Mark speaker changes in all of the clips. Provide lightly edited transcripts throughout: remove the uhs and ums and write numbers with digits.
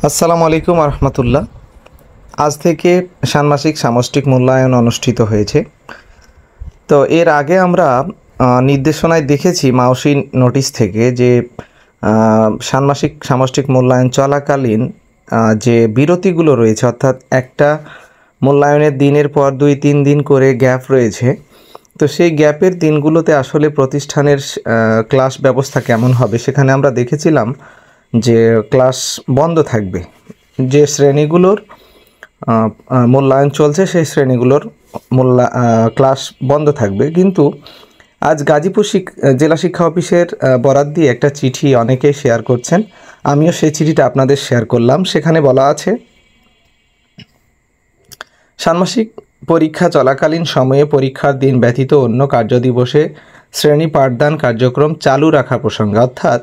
Speaker 1: আসসালামু আলাইকুম রহমতুল্লাহ। আজ থেকে ষান্মাসিক সামষ্টিক মূল্যায়ন অনুষ্ঠিত হয়েছে। তো এর আগে আমরা নির্দেশনায় দেখেছি মাউসি নোটিশ থেকে যে ষান্মাসিক সামষ্টিক মূল্যায়ন চলাকালীন যে বিরতিগুলো রয়েছে, অর্থাৎ একটা মূল্যায়নের দিনের পর 2-3 দিন করে গ্যাপ রয়েছে। তো সেই গ্যাপের দিনগুলোতে আসলে প্রতিষ্ঠানের ক্লাস ব্যবস্থা কেমন হবে সেখানে আমরা দেখেছিলাম যে ক্লাস বন্ধ থাকবে। যে শ্রেণীগুলোর মূল্যায়ন চলছে সেই শ্রেণীগুলোর ক্লাস বন্ধ থাকবে। কিন্তু আজ গাজীপুর জেলা শিক্ষা অফিসের বরাত দিয়ে একটা চিঠি অনেকেই শেয়ার করছেন, আমিও সেই চিঠিটা আপনাদের শেয়ার করলাম। সেখানে বলা আছে, ষান্মাসিক পরীক্ষা চলাকালীন সময়ে পরীক্ষার দিন ব্যতীত অন্য কার্যদিবসে শ্রেণী পাঠদান কার্যক্রম চালু রাখা প্রসঙ্গে, অর্থাৎ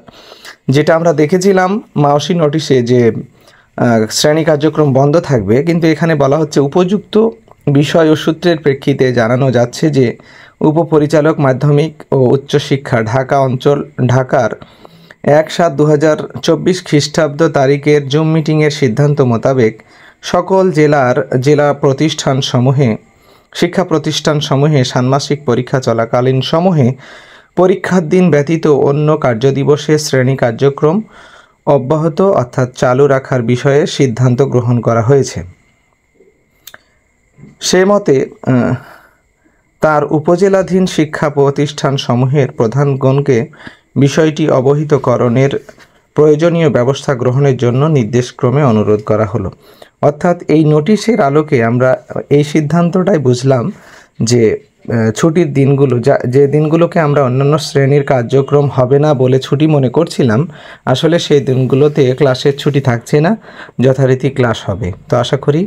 Speaker 1: যেটা আমরা দেখেছিলাম মাউসি নোটিশে যে শ্রেণী কার্যক্রম বন্ধ থাকবে, কিন্তু এখানে বলা হচ্ছে উপযুক্ত বিষয় ও সূত্রের প্রেক্ষিতে জানানো যাচ্ছে যে উপপরিচালক মাধ্যমিক ও উচ্চশিক্ষা ঢাকার 1/7/2024 খ্রিস্টাব্দ তারিখের জুম মিটিংয়ের সিদ্ধান্ত মোতাবেক সকল জেলা শিক্ষা প্রতিষ্ঠানসমূহে ষান্মাসিক পরীক্ষা চলাকালীন সময়ে পরীক্ষার দিন ব্যতীত অন্য কার্যদিবসে শ্রেণী কার্যক্রম অব্যাহত অর্থাৎ চালু রাখার বিষয়ে সিদ্ধান্ত গ্রহণ করা হয়েছে। সে মতে তার উপজেলাধীন শিক্ষা প্রতিষ্ঠানসমূহের প্রধানগণকে বিষয়টি অবহিতকরণের প্রয়োজনীয় ব্যবস্থা গ্রহণের জন্য নির্দেশক্রমে অনুরোধ করা হলো। অর্থাৎ এই নোটিশের আলোকে আমরা এই সিদ্ধান্তটাই বুঝলাম যে ছুটির দিনগুলো, যে দিনগুলোকে আমরা অন্যান্য শ্রেণীর কার্যক্রম হবে না বলে ছুটি মনে করছিলাম, আসলে সেই দিনগুলোতে ক্লাসের ছুটি থাকছে না, যথারীতি ক্লাস হবে। তো আশা করি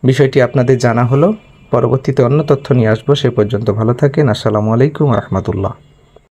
Speaker 1: বিষয়টি আপনাদের জানা হলো। পরবর্তীতে অন্য তথ্য নিয়ে আসবো। সে পর্যন্ত ভালো থাকেন। আসসালামু আলাইকুম রহমতুল্লাহ।